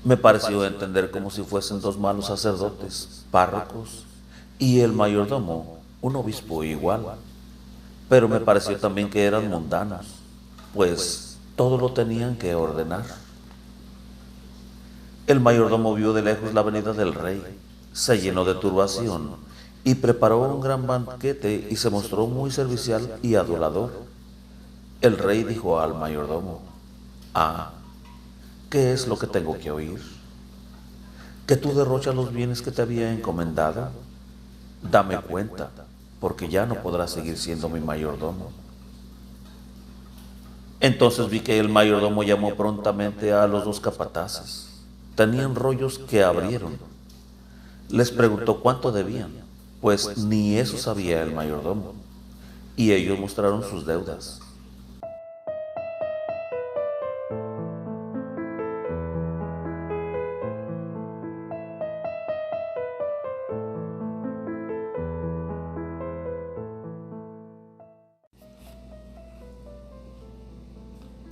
Me pareció entender como si fuesen dos malos sacerdotes, párrocos, y el mayordomo, un obispo igual. Pero me pareció también que eran mundanos, pues todo lo tenían que ordenar. El mayordomo vio de lejos la venida del rey, se llenó de turbación y preparó un gran banquete y se mostró muy servicial y adulador. El rey dijo al mayordomo: Ah, ¿qué es lo que tengo que oír? ¿Que tú derrochas los bienes que te había encomendado? Dame cuenta, porque ya no podrás seguir siendo mi mayordomo. Entonces vi que el mayordomo llamó prontamente a los dos capataces. Tenían rollos que abrieron. Les preguntó cuánto debían, pues ni eso sabía el mayordomo, y ellos mostraron sus deudas.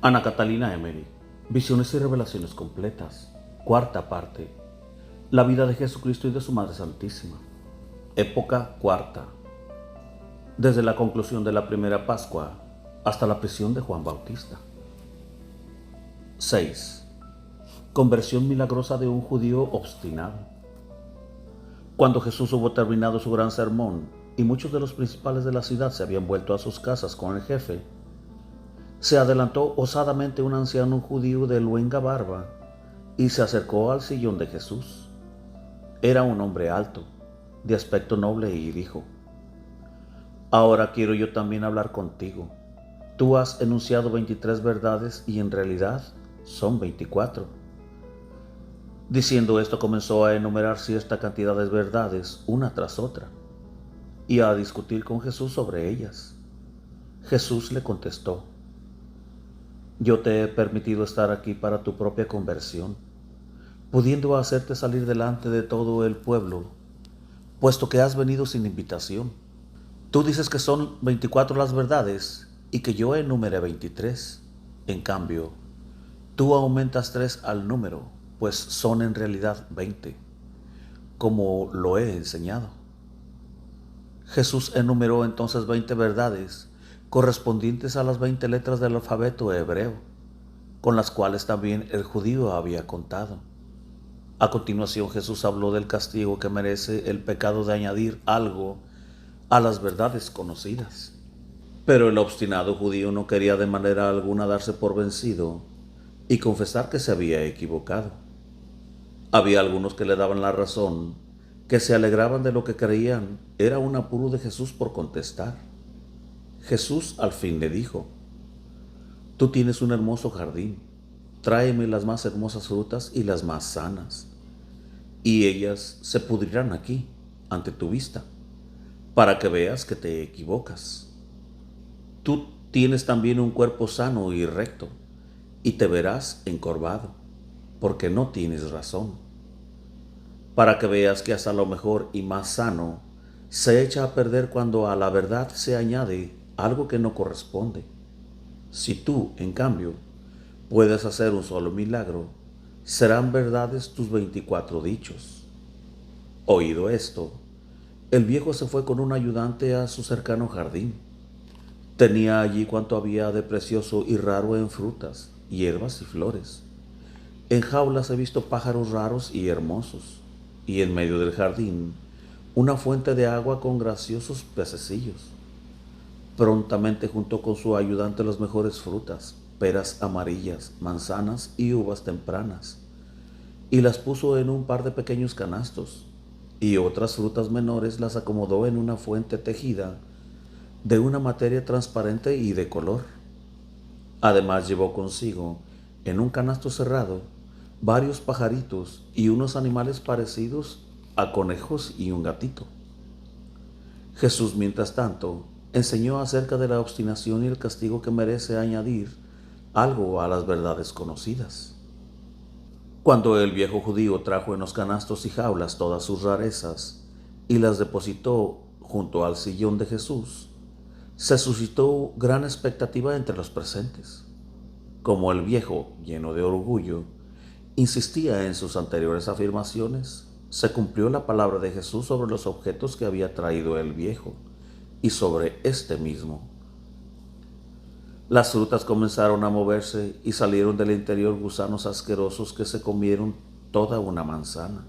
Ana Catalina Emery, Visiones y Revelaciones Completas, cuarta parte. La vida de Jesucristo y de su Madre Santísima. Época cuarta. Desde la conclusión de la primera Pascua hasta la prisión de Juan Bautista. 6. Conversión milagrosa de un judío obstinado. Cuando Jesús hubo terminado su gran sermón y muchos de los principales de la ciudad se habían vuelto a sus casas con el jefe, se adelantó osadamente un anciano judío de luenga barba y se acercó al sillón de Jesús. Era un hombre alto, de aspecto noble, y dijo: Ahora quiero yo también hablar contigo. Tú has enunciado 23 verdades y en realidad son 24. Diciendo esto comenzó a enumerar cierta cantidad de verdades una tras otra y a discutir con Jesús sobre ellas. Jesús le contestó: Yo te he permitido estar aquí para tu propia conversión, pudiendo hacerte salir delante de todo el pueblo, puesto que has venido sin invitación. Tú dices que son 24 las verdades y que yo enumeré 23. En cambio, tú aumentas 3 al número, pues son en realidad 20, como lo he enseñado. Jesús enumeró entonces 20 verdades correspondientes a las 20 letras del alfabeto hebreo, con las cuales también el judío había contado. A continuación Jesús habló del castigo que merece el pecado de añadir algo a las verdades conocidas. Pero el obstinado judío no quería de manera alguna darse por vencido y confesar que se había equivocado. Había algunos que le daban la razón, que se alegraban de lo que creían era un apuro de Jesús por contestar. Jesús al fin le dijo: Tú tienes un hermoso jardín, tráeme las más hermosas frutas y las más sanas, y ellas se pudrirán aquí, ante tu vista, para que veas que te equivocas. Tú tienes también un cuerpo sano y recto, y te verás encorvado, porque no tienes razón. Para que veas que hasta lo mejor y más sano se echa a perder cuando a la verdad se añade algo que no corresponde. Si tú, en cambio, puedes hacer un solo milagro, serán verdades tus 24 dichos. Oído esto, el viejo se fue con un ayudante a su cercano jardín. Tenía allí cuanto había de precioso y raro en frutas, hierbas y flores. En jaulas he visto pájaros raros y hermosos, y en medio del jardín una fuente de agua con graciosos pececillos. Prontamente juntó con su ayudante las mejores frutas, peras amarillas, manzanas y uvas tempranas, y las puso en un par de pequeños canastos, y otras frutas menores las acomodó en una fuente tejida de una materia transparente y de color. Además llevó consigo, en un canasto cerrado, varios pajaritos y unos animales parecidos a conejos y un gatito. Jesús, mientras tanto, enseñó acerca de la obstinación y el castigo que merece añadir algo a las verdades conocidas. Cuando el viejo judío trajo en los canastos y jaulas todas sus rarezas y las depositó junto al sillón de Jesús, se suscitó gran expectativa entre los presentes. Como el viejo, lleno de orgullo, insistía en sus anteriores afirmaciones, se cumplió la palabra de Jesús sobre los objetos que había traído el viejo y sobre este mismo. Las frutas comenzaron a moverse y salieron del interior gusanos asquerosos que se comieron toda una manzana,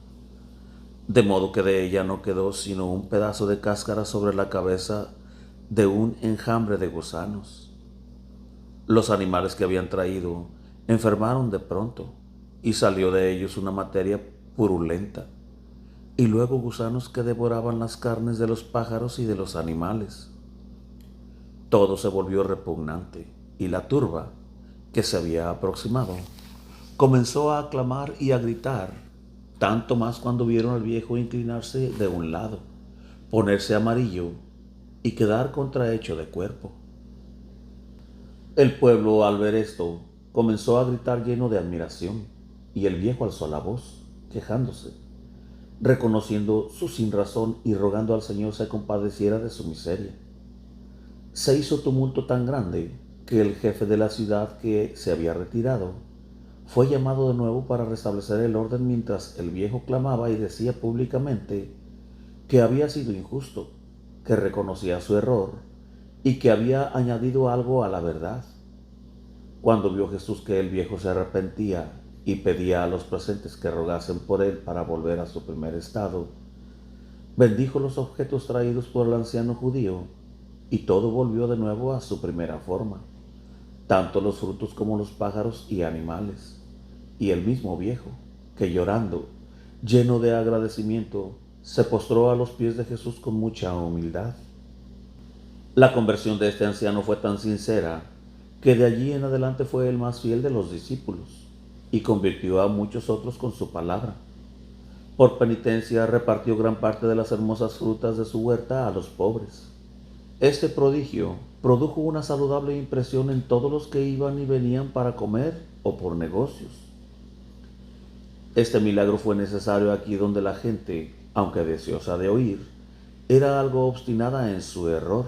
de modo que de ella no quedó sino un pedazo de cáscara sobre la cabeza de un enjambre de gusanos. Los animales que habían traído enfermaron de pronto y salió de ellos una materia purulenta, y luego gusanos que devoraban las carnes de los pájaros y de los animales. Todo se volvió repugnante, y la turba, que se había aproximado, comenzó a clamar y a gritar, tanto más cuando vieron al viejo inclinarse de un lado, ponerse amarillo y quedar contrahecho de cuerpo. El pueblo, al ver esto, comenzó a gritar lleno de admiración, y el viejo alzó la voz, quejándose, reconociendo su sinrazón y rogando al Señor se compadeciera de su miseria. Se hizo tumulto tan grande que el jefe de la ciudad, que se había retirado, fue llamado de nuevo para restablecer el orden mientras el viejo clamaba y decía públicamente que había sido injusto, que reconocía su error y que había añadido algo a la verdad. Cuando vio Jesús que el viejo se arrepentía y pedía a los presentes que rogasen por él para volver a su primer estado, bendijo los objetos traídos por el anciano judío y todo volvió de nuevo a su primera forma, tanto los frutos como los pájaros y animales. Y el mismo viejo, que llorando, lleno de agradecimiento, se postró a los pies de Jesús con mucha humildad. La conversión de este anciano fue tan sincera que de allí en adelante fue el más fiel de los discípulos y convirtió a muchos otros con su palabra. Por penitencia repartió gran parte de las hermosas frutas de su huerta a los pobres. Este prodigio produjo una saludable impresión en todos los que iban y venían para comer o por negocios. Este milagro fue necesario aquí donde la gente, aunque deseosa de oír, era algo obstinada en su error,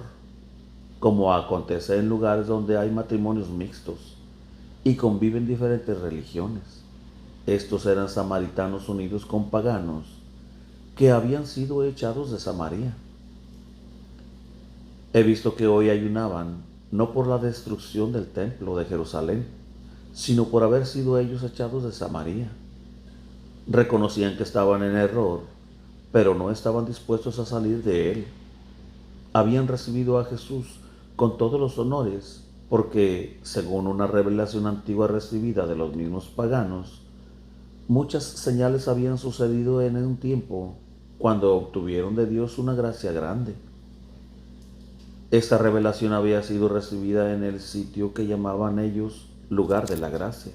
como acontece en lugares donde hay matrimonios mixtos y conviven diferentes religiones. Estos eran samaritanos unidos con paganos que habían sido echados de Samaria. He visto que hoy ayunaban no por la destrucción del templo de Jerusalén, sino por haber sido ellos echados de Samaria. Reconocían que estaban en error, pero no estaban dispuestos a salir de él. Habían recibido a Jesús con todos los honores, porque, según una revelación antigua recibida de los mismos paganos, muchas señales habían sucedido en un tiempo cuando obtuvieron de Dios una gracia grande. Esta revelación había sido recibida en el sitio que llamaban ellos lugar de la gracia.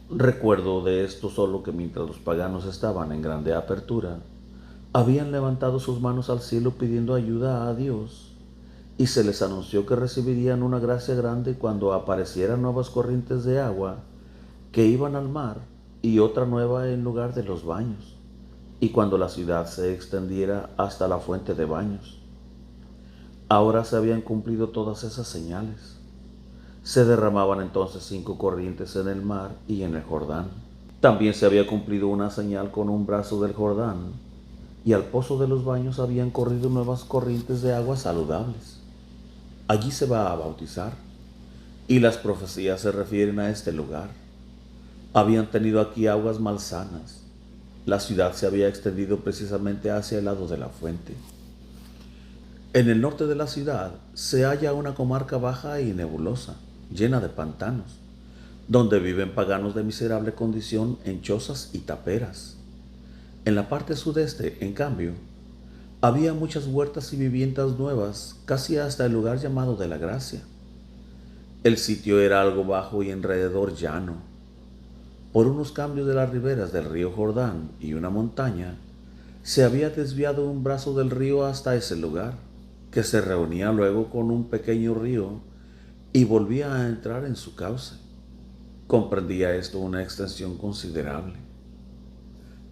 Recuerdo de esto solo que mientras los paganos estaban en grande apertura, habían levantado sus manos al cielo pidiendo ayuda a Dios, y se les anunció que recibirían una gracia grande cuando aparecieran nuevas corrientes de agua que iban al mar y otra nueva en lugar de los baños, y cuando la ciudad se extendiera hasta la fuente de baños. Ahora se habían cumplido todas esas señales. Se derramaban entonces 5 corrientes en el mar y en el Jordán. También se había cumplido una señal con un brazo del Jordán, y al pozo de los baños habían corrido nuevas corrientes de aguas saludables. Allí se va a bautizar, y las profecías se refieren a este lugar. Habían tenido aquí aguas malsanas. La ciudad se había extendido precisamente hacia el lado de la fuente. En el norte de la ciudad se halla una comarca baja y nebulosa, llena de pantanos, donde viven paganos de miserable condición en chozas y taperas. En la parte sudeste, en cambio, había muchas huertas y viviendas nuevas, casi hasta el lugar llamado de la Gracia. El sitio era algo bajo y alrededor llano. Por unos cambios de las riberas del río Jordán y una montaña, se había desviado un brazo del río hasta ese lugar, que se reunía luego con un pequeño río y volvía a entrar en su cauce. Comprendía esto una extensión considerable.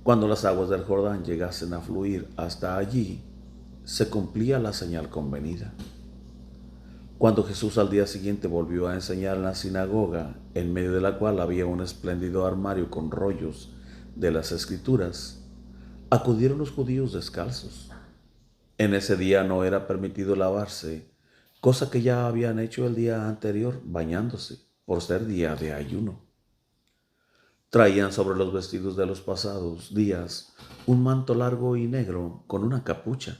Cuando las aguas del Jordán llegasen a fluir hasta allí, se cumplía la señal convenida. Cuando Jesús al día siguiente volvió a enseñar en la sinagoga, en medio de la cual había un espléndido armario con rollos de las Escrituras, acudieron los judíos descalzos. En ese día no era permitido lavarse, cosa que ya habían hecho el día anterior bañándose, por ser día de ayuno. Traían sobre los vestidos de los pasados días un manto largo y negro con una capucha.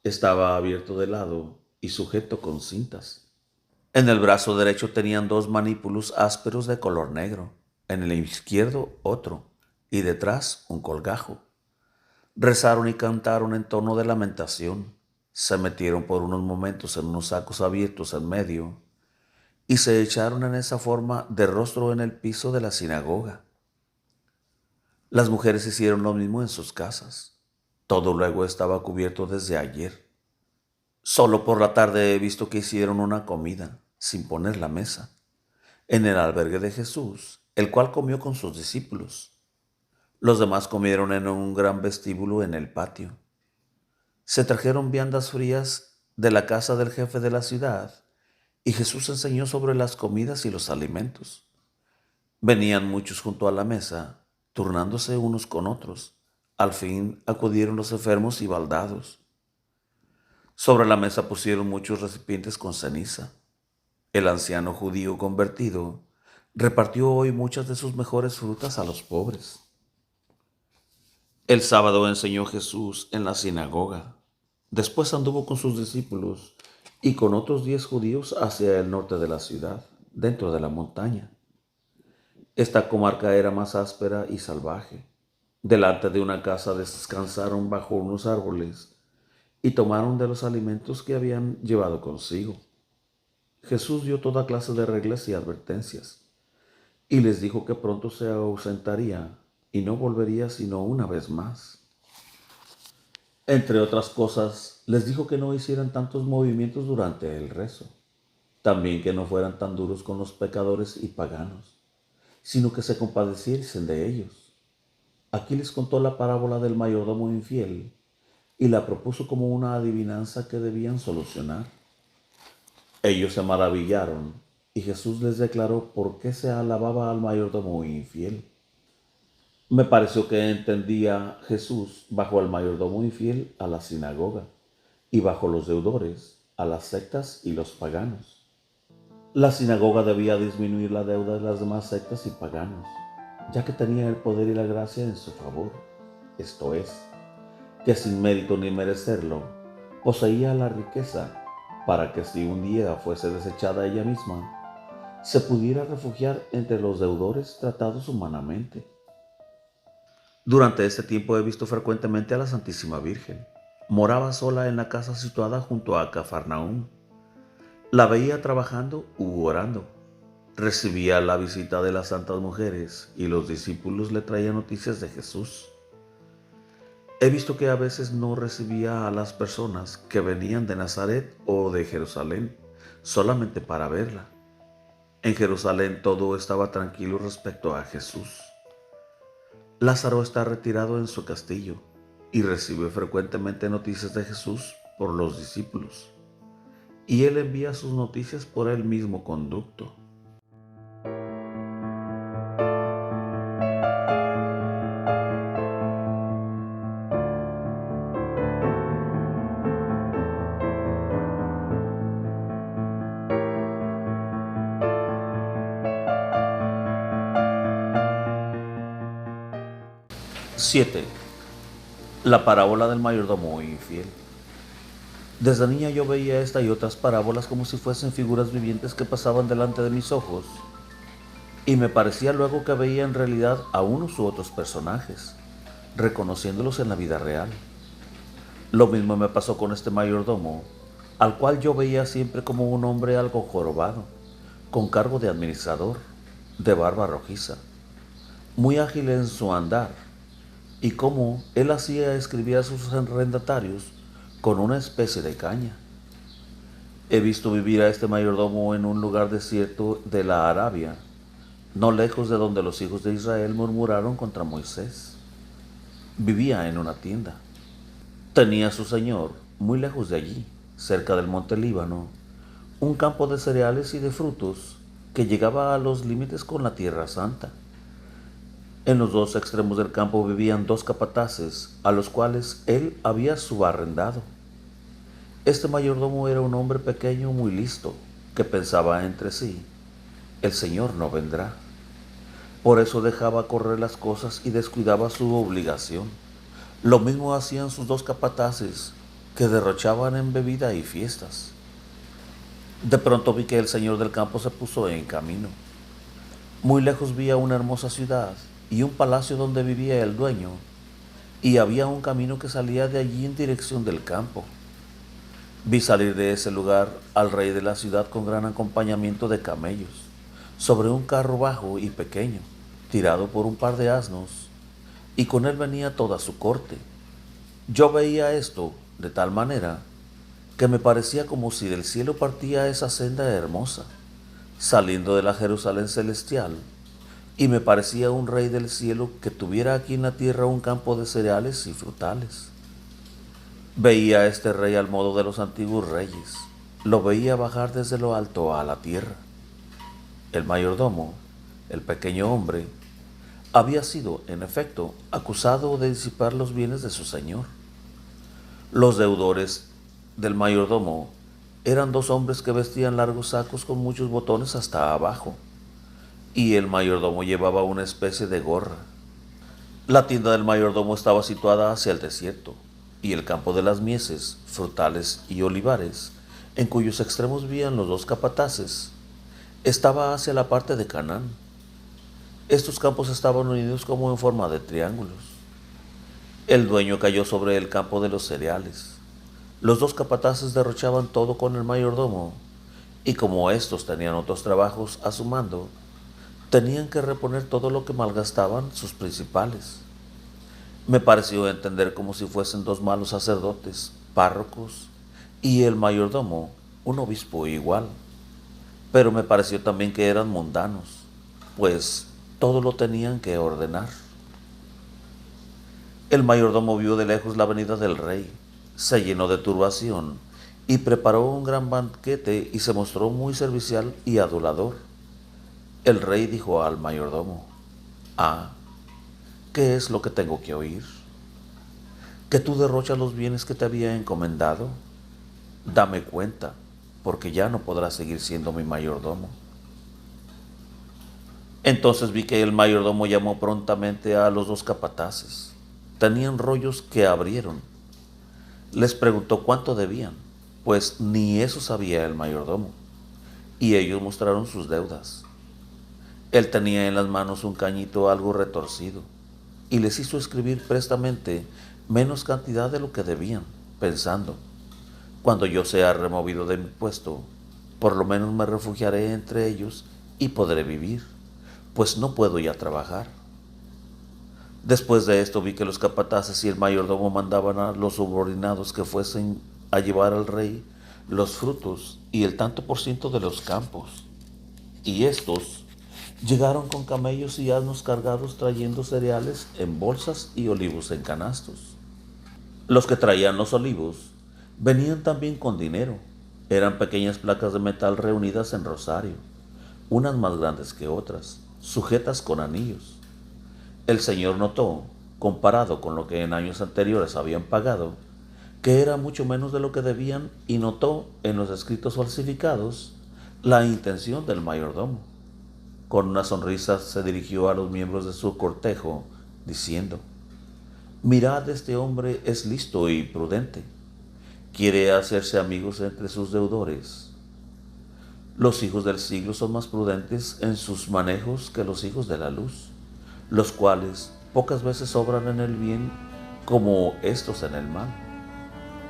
Estaba abierto de lado y sujeto con cintas. En el brazo derecho tenían dos manípulos ásperos de color negro, en el izquierdo otro, y detrás un colgajo. Rezaron y cantaron en tono de lamentación. Se metieron por unos momentos en unos sacos abiertos en medio y se echaron en esa forma de rostro en el piso de la sinagoga. Las mujeres hicieron lo mismo en sus casas. Todo luego estaba cubierto desde ayer. Solo por la tarde he visto que hicieron una comida, sin poner la mesa, en el albergue de Jesús, el cual comió con sus discípulos. Los demás comieron en un gran vestíbulo en el patio. Se trajeron viandas frías de la casa del jefe de la ciudad, y Jesús enseñó sobre las comidas y los alimentos. Venían muchos junto a la mesa, turnándose unos con otros. Al fin acudieron los enfermos y baldados. Sobre la mesa pusieron muchos recipientes con ceniza. El anciano judío convertido repartió hoy muchas de sus mejores frutas a los pobres. El sábado enseñó Jesús en la sinagoga. Después anduvo con sus discípulos y con otros 10 judíos hacia el norte de la ciudad, dentro de la montaña. Esta comarca era más áspera y salvaje. Delante de una casa descansaron bajo unos árboles y tomaron de los alimentos que habían llevado consigo. Jesús dio toda clase de reglas y advertencias, y les dijo que pronto se ausentaría y no volvería sino una vez más. Entre otras cosas, les dijo que no hicieran tantos movimientos durante el rezo, también que no fueran tan duros con los pecadores y paganos, sino que se compadeciesen de ellos. Aquí les contó la parábola del mayordomo infiel y la propuso como una adivinanza que debían solucionar. Ellos se maravillaron y Jesús les declaró por qué se alababa al mayordomo infiel. Me pareció que entendía Jesús bajo el mayordomo infiel a la sinagoga y bajo los deudores a las sectas y los paganos. La sinagoga debía disminuir la deuda de las demás sectas y paganos, ya que tenía el poder y la gracia en su favor, esto es, que sin mérito ni merecerlo, poseía la riqueza para que si un día fuese desechada ella misma, se pudiera refugiar entre los deudores tratados humanamente. Durante este tiempo he visto frecuentemente a la Santísima Virgen. Moraba sola en la casa situada junto a Cafarnaúm. La veía trabajando u orando. Recibía la visita de las santas mujeres y los discípulos le traían noticias de Jesús. He visto que a veces no recibía a las personas que venían de Nazaret o de Jerusalén solamente para verla. En Jerusalén todo estaba tranquilo respecto a Jesús. Lázaro está retirado en su castillo y recibe frecuentemente noticias de Jesús por los discípulos, y él envía sus noticias por el mismo conducto. ¡7! La parábola del mayordomo infiel. Desde niña yo veía esta y otras parábolas como si fuesen figuras vivientes que pasaban delante de mis ojos, y me parecía luego que veía en realidad a unos u otros personajes, reconociéndolos en la vida real. Lo mismo me pasó con este mayordomo, al cual yo veía siempre como un hombre algo jorobado, con cargo de administrador, de barba rojiza, muy ágil en su andar, y cómo él hacía escribir a sus arrendatarios con una especie de caña. He visto vivir a este mayordomo en un lugar desierto de la Arabia, no lejos de donde los hijos de Israel murmuraron contra Moisés. Vivía en una tienda. Tenía su señor, muy lejos de allí, cerca del monte Líbano, un campo de cereales y de frutos que llegaba a los límites con la Tierra Santa. En los dos extremos del campo vivían dos capataces, a los cuales él había subarrendado. Este mayordomo era un hombre pequeño muy listo, que pensaba entre sí: el Señor no vendrá. Por eso dejaba correr las cosas y descuidaba su obligación. Lo mismo hacían sus dos capataces, que derrochaban en bebida y fiestas. De pronto vi que el señor del campo se puso en camino. Muy lejos vi a una hermosa ciudad y un palacio donde vivía el dueño, y había un camino que salía de allí en dirección del campo. Vi salir de ese lugar al rey de la ciudad con gran acompañamiento de camellos, sobre un carro bajo y pequeño, tirado por un par de asnos, y con él venía toda su corte. Yo veía esto de tal manera que me parecía como si del cielo partía esa senda hermosa, saliendo de la Jerusalén celestial, y me parecía un rey del cielo que tuviera aquí en la tierra un campo de cereales y frutales. Veía a este rey al modo de los antiguos reyes, lo veía bajar desde lo alto a la tierra. El mayordomo, el pequeño hombre, había sido, en efecto, acusado de disipar los bienes de su señor. Los deudores del mayordomo eran dos hombres que vestían largos sacos con muchos botones hasta abajo, y el mayordomo llevaba una especie de gorra. La tienda del mayordomo estaba situada hacia el desierto, y el campo de las mieses, frutales y olivares, en cuyos extremos vivían los dos capataces, estaba hacia la parte de Canaán. Estos campos estaban unidos como en forma de triángulos. El dueño cayó sobre el campo de los cereales. Los dos capataces derrochaban todo con el mayordomo, y como éstos tenían otros trabajos a su mando, tenían que reponer todo lo que malgastaban sus principales. Me pareció entender como si fuesen dos malos sacerdotes, párrocos, y el mayordomo, un obispo igual. Pero me pareció también que eran mundanos, pues todo lo tenían que ordenar. El mayordomo vio de lejos la venida del rey, se llenó de turbación y preparó un gran banquete y se mostró muy servicial y adulador. El rey dijo al mayordomo: «Ah, ¿qué es lo que tengo que oír? ¿Que tú derrochas los bienes que te había encomendado? Dame cuenta, porque ya no podrás seguir siendo mi mayordomo». Entonces vi que el mayordomo llamó prontamente a los dos capataces. Tenían rollos que abrieron. Les preguntó cuánto debían, pues ni eso sabía el mayordomo, y ellos mostraron sus deudas. Él tenía en las manos un cañito algo retorcido, y les hizo escribir prestamente menos cantidad de lo que debían, pensando: cuando yo sea removido de mi puesto, por lo menos me refugiaré entre ellos y podré vivir, pues no puedo ya trabajar. Después de esto vi que los capataces y el mayordomo mandaban a los subordinados que fuesen a llevar al rey los frutos y el tanto por ciento de los campos. Y estos llegaron con camellos y asnos cargados trayendo cereales en bolsas y olivos en canastos. Los que traían los olivos venían también con dinero. Eran pequeñas placas de metal reunidas en rosario, unas más grandes que otras, sujetas con anillos. El señor notó, comparado con lo que en años anteriores habían pagado, que era mucho menos de lo que debían, y notó en los escritos falsificados la intención del mayordomo. Con una sonrisa se dirigió a los miembros de su cortejo, diciendo: «Mirad, este hombre es listo y prudente. Quiere hacerse amigos entre sus deudores. Los hijos del siglo son más prudentes en sus manejos que los hijos de la luz, los cuales pocas veces obran en el bien como éstos en el mal.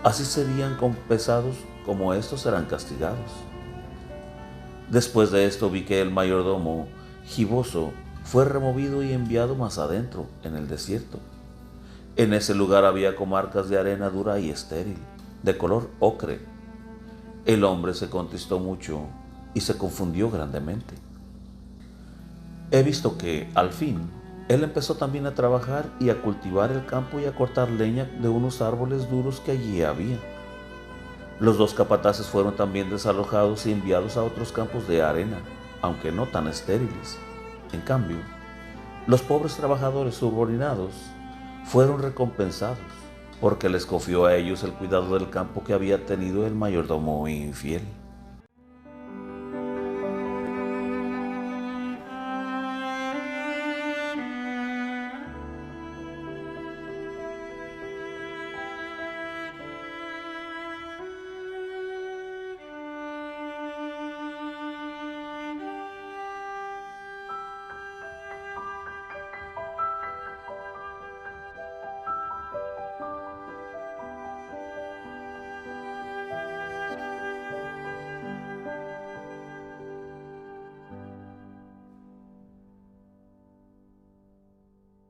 Así serían compensados como éstos serán castigados». Después de esto vi que el mayordomo, giboso, fue removido y enviado más adentro, en el desierto. En ese lugar había comarcas de arena dura y estéril, de color ocre. El hombre se contristó mucho y se confundió grandemente. He visto que, al fin, él empezó también a trabajar y a cultivar el campo y a cortar leña de unos árboles duros que allí había. Los dos capataces fueron también desalojados y enviados a otros campos de arena, aunque no tan estériles. En cambio, los pobres trabajadores subordinados fueron recompensados porque les confió a ellos el cuidado del campo que había tenido el mayordomo infiel.